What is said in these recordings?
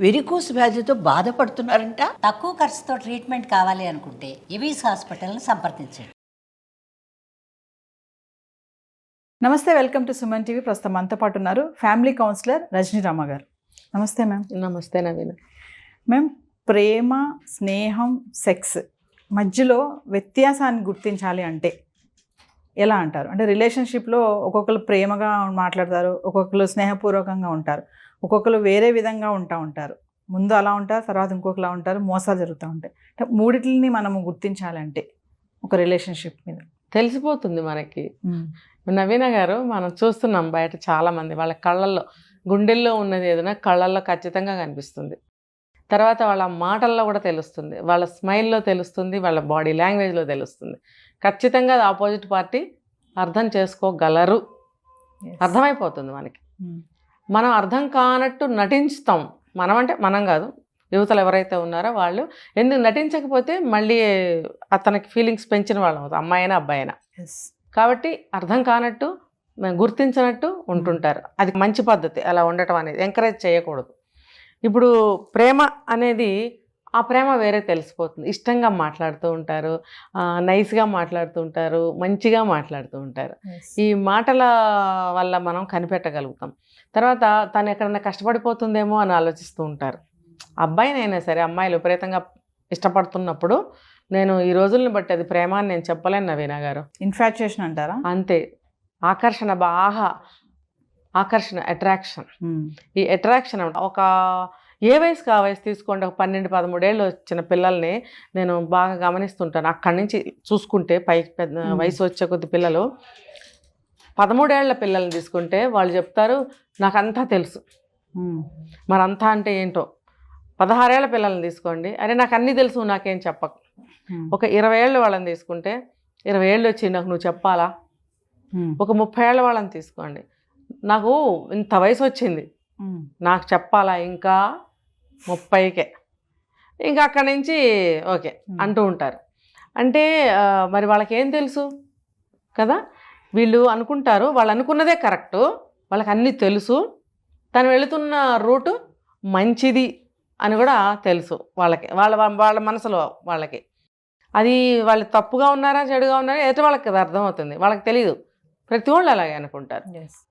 Varicose వ్యాధితో బాధపడుతున్నారంట. తక్కువ ఖర్చుతో ట్రీట్మెంట్ కావాలి అనుకుంటే ఎవిస్ హాస్పిటల్ని సంప్రదించండి. నమస్తే, వెల్కమ్ టు సుమన్ టీవీ. ప్రస్తుతం మనతో పాటు ఉన్నారు ఫ్యామిలీ కౌన్సిలర్ రజనీ రామ గారు. నమస్తే మ్యామ్. నమస్తే నవీన. మ్యామ్, ప్రేమ, స్నేహం, సెక్స్ మధ్యలో వ్యత్యాసాన్ని గుర్తించాలి అంటే ఎలా అంటారు? అంటే రిలేషన్షిప్లో ఒక్కొక్కరు ప్రేమగా మాట్లాడతారు, ఒక్కొక్కరు స్నేహపూర్వకంగా ఉంటారు, ఒక్కొక్కరు వేరే విధంగా ఉంటారు. ముందు అలా ఉంటారు, తర్వాత ఇంకొకలా ఉంటారు, మోసాలు జరుగుతూ ఉంటాయి. అంటే మూడిటిని మనము గుర్తించాలంటే ఒక రిలేషన్షిప్ మీద తెలిసిపోతుంది మనకి. నవీన గారు, మనం చూస్తున్నాం బయట చాలామంది వాళ్ళ కళ్ళల్లో, గుండెల్లో ఉన్నది ఏదైనా కళ్ళల్లో ఖచ్చితంగా కనిపిస్తుంది. తర్వాత వాళ్ళ మాటల్లో కూడా తెలుస్తుంది, వాళ్ళ స్మైల్లో తెలుస్తుంది, వాళ్ళ బాడీ లాంగ్వేజ్లో తెలుస్తుంది. ఖచ్చితంగా అది ఆపోజిట్ పార్టీ అర్థం చేసుకోగలరు, అర్థమైపోతుంది మనకి. మనం అర్థం కానట్టు నటించుతాం. మనం అంటే మనం కాదు, యువతలు ఎవరైతే ఉన్నారో వాళ్ళు. ఎందుకు నటించకపోతే మళ్ళీ అతనికి ఫీలింగ్స్ పెంచిన వాళ్ళం అవుతాం, అమ్మాయి అయినా అబ్బాయి అయినా. కాబట్టి అర్థం కానట్టు గుర్తించినట్టు ఉంటుంటారు. అది మంచి పద్ధతి, అలా ఉండటం అనేది ఎంకరేజ్ చేయకూడదు. ఇప్పుడు ప్రేమ అనేది, ఆ ప్రేమ వేరే తెలిసిపోతుంది. ఇష్టంగా మాట్లాడుతూ ఉంటారు, నైస్గా మాట్లాడుతూ ఉంటారు, మంచిగా మాట్లాడుతూ ఉంటారు. ఈ మాటల వల్ల మనం కనిపెట్టగలుగుతాం. తర్వాత తను ఎక్కడన్నా కష్టపడిపోతుందేమో అని ఆలోచిస్తూ ఉంటారు. అబ్బాయినైనా సరే, అమ్మాయిలు విపరీతంగా ఇష్టపడుతున్నప్పుడు, నేను ఈ రోజుల్ని బట్టి అది ప్రేమ అని నేను చెప్పలేను నవీన గారు. ఇన్ఫాక్చుయేషన్ అంటారా? అంతే. ఆకర్షణ, బాగా ఆకర్షణ, అట్రాక్షన్. ఈ అట్రాక్షన్ ఒక ఏ వయసుకి ఆ వయసు తీసుకోండి. ఒక 12-13 ఏళ్ళు వచ్చిన పిల్లల్ని నేను బాగా గమనిస్తుంటాను. అక్కడి నుంచి చూసుకుంటే పైకి పెద్ద వయసు వచ్చే కొద్ది పిల్లలు, 13 ఏళ్ల పిల్లల్ని తీసుకుంటే వాళ్ళు చెప్తారు నాకంతా తెలుసు. మరంతా అంటే ఏంటో. 16 ఏళ్ల పిల్లల్ని తీసుకోండి, అరే నాకు అన్నీ తెలుసు, నాకేం చెప్పకు. ఒక 20 ఏళ్ళ వాళ్ళని తీసుకుంటే, 20 ఏళ్ళు వచ్చి నాకు నువ్వు చెప్పాలా. ఒక 30 ఏళ్ళ వాళ్ళని తీసుకోండి, నాకు ఇంత వయసు వచ్చింది, నాకు చెప్పాలా ఇంకా 30కే. ఇంకా అక్కడి నుంచి ఓకే అంటూ ఉంటారు. అంటే మరి వాళ్ళకి ఏం తెలుసు కదా. వీళ్ళు అనుకుంటారు వాళ్ళు అనుకున్నదే కరెక్టు, వాళ్ళకి అన్నీ తెలుసు, తను వెళుతున్న రూటు మంచిది అని కూడా తెలుసు వాళ్ళకి, వాళ్ళ మనసులో వాళ్ళకి. అది వాళ్ళు తప్పుగా ఉన్నారా చెడుగా ఉన్నారా ఎదుటి వాళ్ళకి అది అర్థమవుతుంది, వాళ్ళకి తెలియదు. ప్రతి వాళ్ళు అలాగే అనుకుంటారు.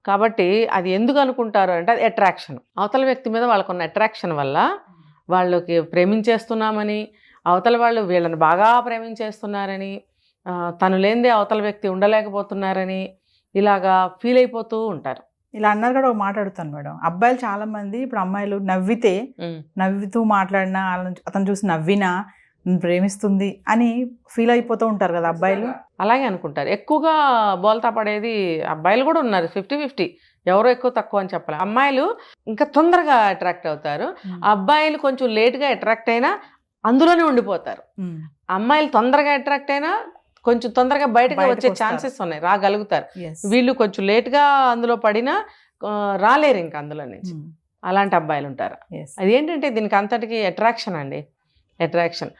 కాబట్టి అది ఎందుకు అనుకుంటారు అంటే అది అట్రాక్షన్. అవతల వ్యక్తి మీద వాళ్ళకున్న అట్రాక్షన్ వల్ల వాళ్ళకి ప్రేమించేస్తున్నామని, అవతల వాళ్ళు వీళ్ళని బాగా ప్రేమించేస్తున్నారని, తను లేనిదే అవతల వ్యక్తి ఉండలేకపోతున్నారని ఇలాగా ఫీల్ అయిపోతూ ఉంటారు. ఇలా అన్నారు కూడా ఒక మాట్లాడుతాను మేడం. అబ్బాయిలు చాలా మంది ఇప్పుడు అమ్మాయిలు నవ్వుతూ మాట్లాడినా, అతను చూసి నవ్వినా ప్రేమిస్తుంది అని ఫీల్ అయిపోతూ ఉంటారు కదా అబ్బాయిలు. అలాగే అనుకుంటారు. ఎక్కువగా బోల్తా పడేది అబ్బాయిలు కూడా ఉన్నారు, 50-50. ఎవరో ఎక్కువ తక్కువ అని చెప్పాలి. అమ్మాయిలు ఇంకా తొందరగా అట్రాక్ట్ అవుతారు, అబ్బాయిలు కొంచెం లేట్గా అట్రాక్ట్ అయినా అందులోనే ఉండిపోతారు. అమ్మాయిలు తొందరగా అట్రాక్ట్ అయినా కొంచెం తొందరగా బయటకు వచ్చే ఛాన్సెస్ ఉన్నాయి, రాగలుగుతారు. వీళ్ళు కొంచెం లేట్గా అందులో పడినా రాలేరు ఇంకా అందులో నుంచి. అలాంటి అబ్బాయిలు ఉంటారు. అదేంటంటే దీనికి అంతటికి అట్రాక్షన్ అండి, అట్రాక్షన్.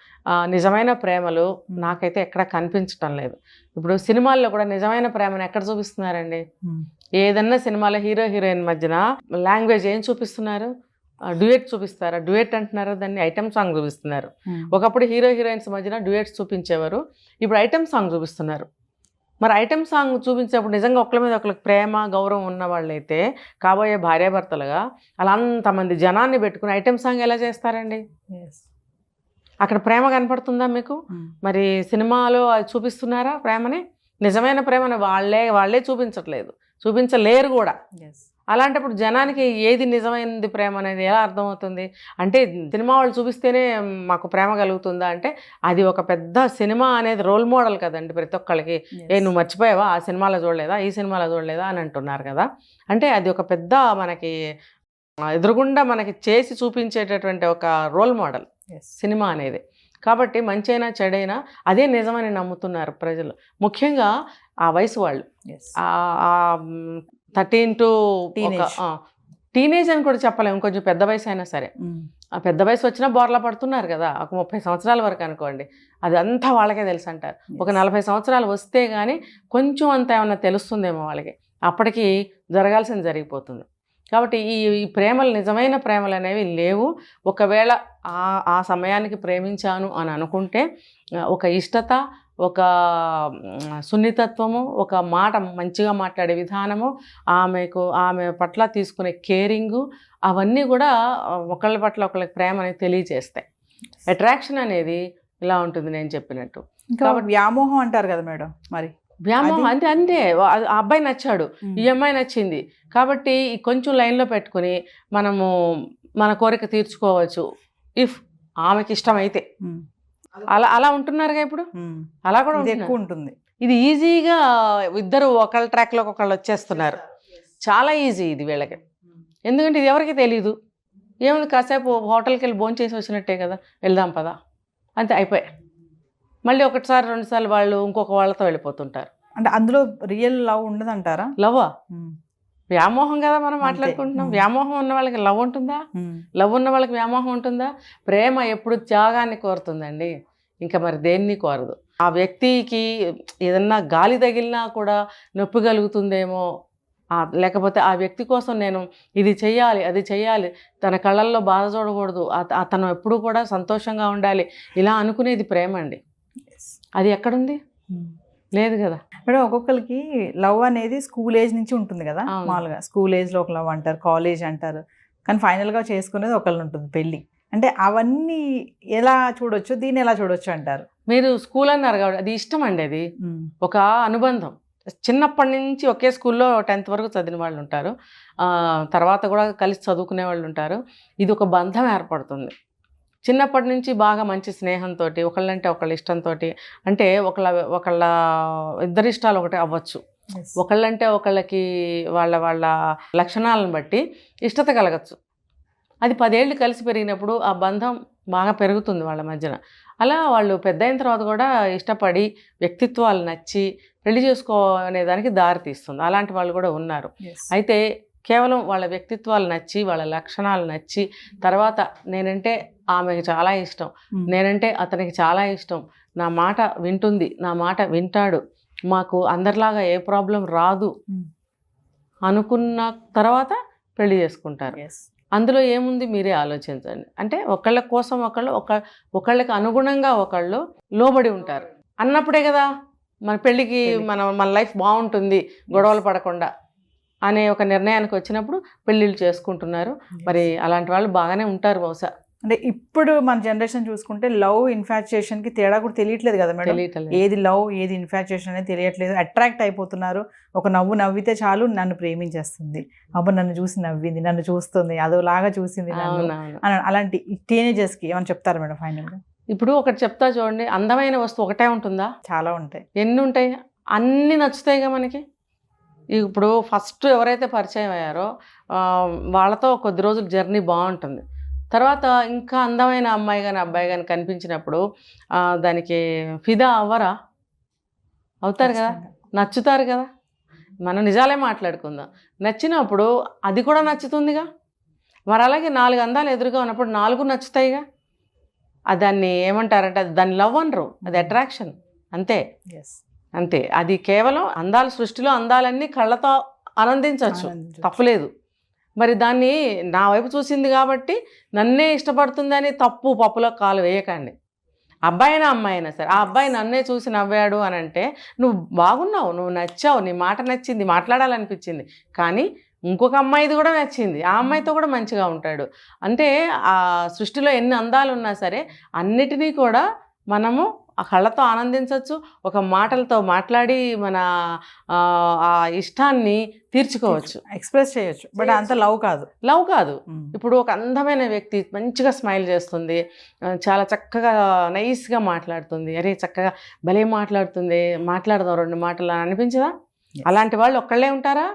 నిజమైన ప్రేమలు నాకైతే ఎక్కడ కనిపించటం లేదు. ఇప్పుడు సినిమాల్లో కూడా నిజమైన ప్రేమను ఎక్కడ చూపిస్తున్నారండి? ఏదన్నా సినిమాలో హీరో హీరోయిన్ మధ్యన లాంగ్వేజ్ ఏం చూపిస్తున్నారు? డ్యూయెట్ చూపిస్తారా? డ్యూయెట్ అంటున్నారు, దాన్ని ఐటమ్ సాంగ్ చూపిస్తున్నారు. ఒకప్పుడు హీరో హీరోయిన్స్ మధ్యన డ్యూయెట్స్ చూపించేవారు, ఇప్పుడు ఐటమ్ సాంగ్ చూపిస్తున్నారు. మరి ఐటమ్ సాంగ్ చూపించేప్పుడు నిజంగా ఒకరి మీద ఒకరికి ప్రేమ గౌరవం ఉన్న వాళ్ళైతే కాబోయే భార్యాభర్తలుగా అలా అంతమంది జనాన్ని పెట్టుకుని ఐటమ్ సాంగ్ ఎలా చేస్తారండి? అక్కడ ప్రేమ కనపడుతుందా మీకు? మరి సినిమాలో అది చూపిస్తున్నారా ప్రేమని? నిజమైన ప్రేమని వాళ్ళే చూపించట్లేదు, చూపించలేరు కూడా. అలాంటప్పుడు జనానికి ఏది నిజమైనది ప్రేమ అనేది ఎలా అర్థమవుతుంది? అంటే సినిమా వాళ్ళు చూపిస్తేనే మాకు ప్రేమ కలుగుతుందా అంటే అది ఒక పెద్ద సినిమా అనేది రోల్ మోడల్ కదండి ప్రతి ఒక్కళ్ళకి. నువ్వు మర్చిపోయావా, ఆ సినిమాలో చూడలేదా, ఈ సినిమాలో చూడలేదా అని అంటున్నారు కదా. అంటే అది ఒక పెద్ద మనకి ఎదురుగుండా మనకి చేసి చూపించేటటువంటి ఒక రోల్ మోడల్ సినిమా అనేది. కాబట్టి మంచి అయినా చెడైనా అదే నిజమని నమ్ముతున్నారు ప్రజలు, ముఖ్యంగా ఆ వయసు వాళ్ళు. 13 to టీనేజ్ అని కూడా చెప్పలేము, కొంచెం పెద్ద వయసు అయినా సరే. ఆ పెద్ద వయసు వచ్చినా బోర్లా పడుతున్నారు కదా. ఒక 30 సంవత్సరాల వరకు అనుకోండి, అది అంతా వాళ్ళకే తెలుసు అంటారు. ఒక 40 సంవత్సరాలు వస్తే కానీ కొంచెం అంత ఏమన్నా తెలుస్తుందేమో వాళ్ళకి, అప్పటికి జరగాల్సింది జరిగిపోతుంది. కాబట్టి ఈ ప్రేమలు నిజమైన ప్రేమలు అనేవి లేవు. ఒకవేళ ఆ సమయానికి ప్రేమించాను అని అనుకుంటే ఒక ఇష్టత, ఒక సున్నితత్వము, ఒక మాట మంచిగా మాట్లాడే విధానము, ఆమె పట్ల తీసుకునే కేరింగు, అవన్నీ కూడా ఒకళ్ళ పట్ల ఒకళ్ళకి ప్రేమ అనేది తెలియజేస్తాయి. అట్రాక్షన్ అనేది ఇలా ఉంటుంది నేను చెప్పినట్టు. ఇంకా వ్యామోహం అంటారు కదా మేడం, మరి వ్యామోహం అంతే ఆ అబ్బాయి నచ్చాడు, ఈ అమ్మాయి నచ్చింది కాబట్టి కొంచెం లైన్లో పెట్టుకుని మనము మన కోరిక తీర్చుకోవచ్చు ఇఫ్ ఆమెకి ఇష్టమైతే. అలా ఉంటున్నారుగా ఇప్పుడు, అలా కూడా ఎక్కువ ఉంటుంది. ఇది ఈజీగా ఇద్దరు ఒకళ్ళ ట్రాక్లోకి ఒకళ్ళు వచ్చేస్తున్నారు, చాలా ఈజీ ఇది వీళ్ళకి. ఎందుకంటే ఇది ఎవరికి తెలీదు, ఏముంది కాసేపు హోటల్కి వెళ్ళి భోజనం చేసి వచ్చినట్టే కదా, వెళ్దాం పదా అంతే, అయిపోయాయి. మళ్ళీ ఒకటిసారి రెండుసార్లు వాళ్ళు ఇంకొక వాళ్ళతో వెళ్ళిపోతుంటారు. అంటే అందులో రియల్ లవ్ ఉండదంటారా? లవ్వా? వ్యామోహం కదా మనం మాట్లాడుకుంటున్నాం. వ్యామోహం ఉన్న వాళ్ళకి లవ్ ఉంటుందా? లవ్ ఉన్న వాళ్ళకి వ్యామోహం ఉంటుందా? ప్రేమ ఎప్పుడు త్యాగాన్ని కోరుతుందండి, ఇంకా మరి దేన్ని కోరదు. ఆ వ్యక్తికి ఏదన్నా గాలి తగిలినా కూడా నొప్పి కలుగుతుందేమో, లేకపోతే ఆ వ్యక్తి కోసం నేను ఇది చెయ్యాలి అది చెయ్యాలి, తన కళ్ళల్లో బాధ చూడకూడదు, అతను ఎప్పుడు కూడా సంతోషంగా ఉండాలి, ఇలా అనుకునేది ప్రేమ అండి. అది ఎక్కడుంది? లేదు కదా మేడం. ఒక్కొక్కరికి లవ్ అనేది స్కూల్ ఏజ్ నుంచి ఉంటుంది కదా, మామూలుగా స్కూల్ ఏజ్లో ఒక లవ్ అంటారు, కాలేజ్ అంటారు, కానీ ఫైనల్గా చేసుకునేది ఒకళ్ళు ఉంటుంది పెళ్ళి. అంటే అవన్నీ ఎలా చూడొచ్చు, దీన్ని ఎలా చూడొచ్చు అంటారు? మీరు స్కూల్ అన్నారు కాబట్టి అది ఇష్టం అండి, అది ఒక అనుబంధం. చిన్నప్పటి నుంచి ఒకే స్కూల్లో 10th వరకు చదివిన వాళ్ళు ఉంటారు, తర్వాత కూడా కలిసి చదువుకునే వాళ్ళు ఉంటారు. ఇది ఒక బంధం ఏర్పడుతుంది చిన్నప్పటి నుంచి, బాగా మంచి స్నేహంతో, ఒకళ్ళంటే ఒకళ్ళ ఇష్టంతో. అంటే ఒకళ్ళ ఇద్దరి ఇష్టాలు ఒకటే అవ్వచ్చు, ఒకళ్ళంటే ఒకళ్ళకి వాళ్ళ లక్షణాలను బట్టి ఇష్టత కలగచ్చు. అది 10 ఏళ్ళు కలిసి పెరిగినప్పుడు ఆ బంధం బాగా పెరుగుతుంది వాళ్ళ మధ్యన. అలా వాళ్ళు పెద్ద అయిన తర్వాత కూడా ఇష్టపడి వ్యక్తిత్వాలు నచ్చి పెళ్లి చేసుకోనే దానికి దారి తీస్తుంది. అలాంటి వాళ్ళు కూడా ఉన్నారు. అయితే కేవలం వాళ్ళ వ్యక్తిత్వాలు నచ్చి, వాళ్ళ లక్షణాలు నచ్చి, తర్వాత నేనంటే ఆమెకి చాలా ఇష్టం, నేనంటే అతనికి చాలా ఇష్టం, నా మాట వింటుంది, నా మాట వింటాడు, మాకు అందరిలాగా ఏ ప్రాబ్లం రాదు అనుకున్న తర్వాత పెళ్లి చేసుకుంటారు. అందులో ఏముంది మీరే ఆలోచించండి. అంటే ఒకళ్ళ కోసం ఒకళ్ళకి అనుగుణంగా ఒకళ్ళు లోబడి ఉంటారు అన్నప్పుడే కదా మన పెళ్ళికి మన లైఫ్ బాగుంటుంది, గొడవలు పడకుండా అనే ఒక నిర్ణయానికి వచ్చినప్పుడు పెళ్ళిళ్ళు చేసుకుంటున్నారు. మరి అలాంటి వాళ్ళు బాగానే ఉంటారు బహుశా. అంటే ఇప్పుడు మన జనరేషన్ చూసుకుంటే లవ్ ఇన్ఫాక్చుయేషన్కి తేడా కూడా తెలియట్లేదు కదా మేడం. ఏది లవ్ ఏది ఇన్ఫాక్చుయేషన్ అనేది తెలియట్లేదు. అట్రాక్ట్ అయిపోతున్నారు. ఒక నవ్వు నవ్వితే చాలు నన్ను ప్రేమించేస్తుంది, అబ్బా నన్ను చూసి నవ్వింది, నన్ను చూస్తుంది, అదోలాగా చూసింది అలాంటి టీనేజర్స్కి ఏమైనా చెప్తారు మేడం ఫైనల్గా? ఇప్పుడు ఒకటి చెప్తా చూడండి, అందమైన వస్తువు ఒకటే ఉంటుందా? చాలా ఉంటాయి. ఎన్ని ఉంటాయి? అన్నీ నచ్చుతాయిగా మనకి. ఇప్పుడు ఫస్ట్ ఎవరైతే పరిచయం అయ్యారో వాళ్ళతో కొద్ది రోజులు జర్నీ బాగుంటుంది. తర్వాత ఇంకా అందమైన అమ్మాయి కానీ అబ్బాయి కానీ కనిపించినప్పుడు దానికి ఫిదా అవ్వరా? అవుతారు కదా, నచ్చుతారు కదా. మనం నిజాలే మాట్లాడుకుందాం. నచ్చినప్పుడు అది కూడా నచ్చుతుందిగా. మరి అలాగే 4 అందాలు ఎదురుగా ఉన్నప్పుడు 4 నచ్చుతాయిగా. దాన్ని ఏమంటారంటే దాన్ని లవ్ అనరు, అది అట్రాక్షన్ అంతే. అంతే. అది కేవలం అందాల సృష్టిలో అందాలన్నీ కళ్ళతో ఆనందించవచ్చు, తప్పులేదు. మరి దాన్ని నా వైపు చూసింది కాబట్టి నన్నే ఇష్టపడుతుందని తప్పు పప్పులో కాలు వేయకండి. అబ్బాయినా అమ్మాయినా సరే, ఆ అబ్బాయి నన్నే చూసి నవ్వాడు అని అంటే నువ్వు బాగున్నావు, నువ్వు నచ్చావు, నీ మాట నచ్చింది, మాట్లాడాలనిపించింది, కానీ ఇంకొక అమ్మాయిది కూడా నచ్చింది, ఆ అమ్మాయితో కూడా మంచిగా ఉంటాడు అంటే ఆ సృష్టిలో ఎన్ని అందాలు ఉన్నా సరే అన్నిటినీ కూడా మనము ఆ కళ్ళతో ఆనందించవచ్చు, ఒక మాటలతో మాట్లాడి మన ఆ ఇష్టాన్ని తీర్చుకోవచ్చు, ఎక్స్ప్రెస్ చేయొచ్చు. బట్ అంత లవ్ కాదు. ఇప్పుడు ఒక అందమైన వ్యక్తి మంచిగా స్మైల్ చేస్తుంది, చాలా చక్కగా నైస్గా మాట్లాడుతుంది, అరే చక్కగా భలే మాట్లాడుతుంది, మాట్లాడదాం 2 మాటలు అని అనిపించదా? అలాంటి వాళ్ళు ఒక్కళ్ళే ఉంటారా?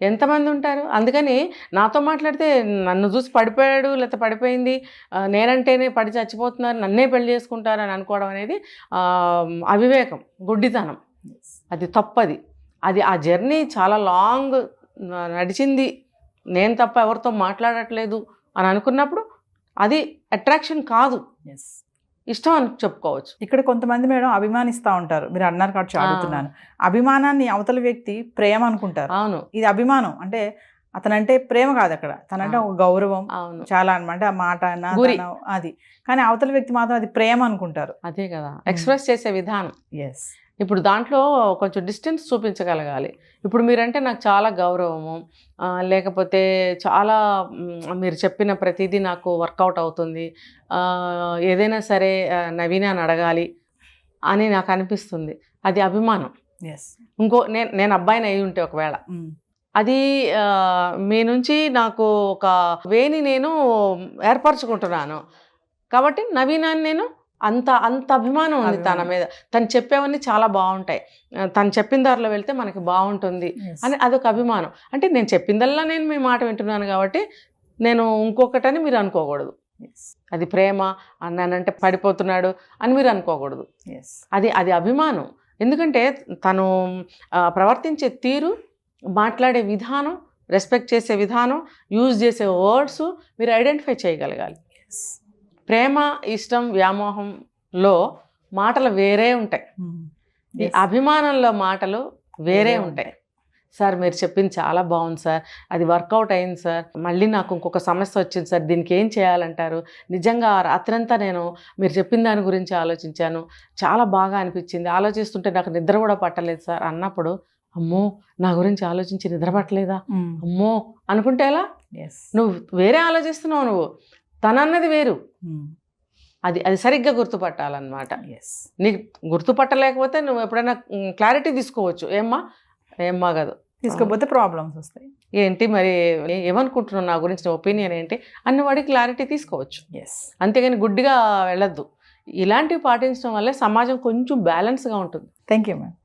ఎంతమంది ఉంటారు? అందుకని నాతో మాట్లాడితే నన్ను చూసి పడిపోయాడు లేకపోతే పడిపోయింది, నేనంటేనే పడి చచ్చిపోతున్నారు, నన్నే పెళ్లి చేసుకుంటారు అని అనుకోవడం అనేది అవివేకం, గుడ్డితనం, అది తప్పది. అది ఆ జర్నీ చాలా లాంగ్ నడిచింది, నేను తప్ప ఎవరితో మాట్లాడట్లేదు అని అనుకున్నప్పుడు అది అట్రాక్షన్ కాదు, ఇష్టం అని చెప్పుకోవచ్చు. ఇక్కడ కొంతమంది మేడం అభిమానిస్తూ ఉంటారు, మీరు అన్నారు కాబట్టి అడుగుతున్నాను. అభిమానాన్ని అవతల వ్యక్తి ప్రేమ అనుకుంటారు. అవును, ఇది అభిమానం అంటే అతనంటే ప్రేమ కాదు అక్కడ, తనంటే ఒక గౌరవం అవును, చాలా అనమాట. ఆ మాట గురి. అది, కానీ అవతల వ్యక్తి మాత్రం అది ప్రేమ అనుకుంటారు. అదే కదా ఎక్స్ప్రెస్ చేసే విధానం. ఎస్. ఇప్పుడు దాంట్లో కొంచెం డిస్టెన్స్ చూపించగలగాలి. ఇప్పుడు మీరంటే నాకు చాలా గౌరవము, లేకపోతే చాలా మీరు చెప్పిన ప్రతిదీ నాకు వర్కౌట్ అవుతుంది, ఏదైనా సరే నవీనాన్ని అడగాలి అని నాకు అనిపిస్తుంది, అది అభిమానం. ఎస్. నేను అబ్బాయిని అయి ఉంటే ఒకవేళ అది మీ నుంచి నాకు ఒక వేని నేను ఏర్పరచుకుంటున్నాను కాబట్టి నవీనాన్ని నేను అంత అభిమానం ఉంది తన మీద. తను చెప్పేవన్నీ చాలా బాగుంటాయి, తను చెప్పిన దారిలో వెళ్తే మనకి బాగుంటుంది అని అదొక అభిమానం. అంటే నేను చెప్పిందల్లా నేను మీ మాట వింటున్నాను కాబట్టి నేను ఇంకొకటని మీరు అనుకోకూడదు. అది ప్రేమ అన్నానంటే పడిపోతున్నాడు అని మీరు అనుకోకూడదు. అది అభిమానం. ఎందుకంటే తను ప్రవర్తించే తీరు, మాట్లాడే విధానం, రెస్పెక్ట్ చేసే విధానం, యూజ్ చేసే వర్డ్స్ మీరు ఐడెంటిఫై చేయగలగాలి. ప్రేమ, ఇష్టం, వ్యామోహంలో మాటలు వేరే ఉంటాయి, ఈ అభిమానంలో మాటలు వేరే ఉంటాయి. సార్ మీరు చెప్పింది చాలా బాగుంది సార్, అది వర్కౌట్ అయింది సార్, మళ్ళీ నాకు ఇంకొక సమస్య వచ్చింది సార్, దీనికి ఏం చేయాలంటారు? నిజంగా రాత్రంతా నేను మీరు చెప్పిన దాని గురించి ఆలోచించాను, చాలా బాగా అనిపించింది, ఆలోచిస్తుంటే నాకు నిద్ర కూడా పట్టలేదు సార్ అన్నప్పుడు, అమ్మో నా గురించి ఆలోచించి నిద్ర పట్టలేదా అమ్మో అనుకుంటే ఎలా? నువ్వు వేరే ఆలోచిస్తున్నావు, నువ్వు తనన్నది వేరు. అది సరిగ్గా గుర్తుపట్టాలన్నమాట. నీకు గుర్తుపట్టలేకపోతే నువ్వు ఎప్పుడైనా క్లారిటీ తీసుకోవచ్చు, ఏమ్మా కాదు తీసుకోకపోతే ప్రాబ్లమ్స్ వస్తాయి. ఏంటి మరి ఏమనుకుంటున్నావు నా గురించి, నా ఒపీనియన్ ఏంటి అన్న వాడికి క్లారిటీ తీసుకోవచ్చు. అంతేగాని గుడ్డిగా వెళ్ళొద్దు. ఇలాంటివి పాటించడం వల్ల సమాజం కొంచెం బ్యాలెన్స్గా ఉంటుంది. Thank you ma'am.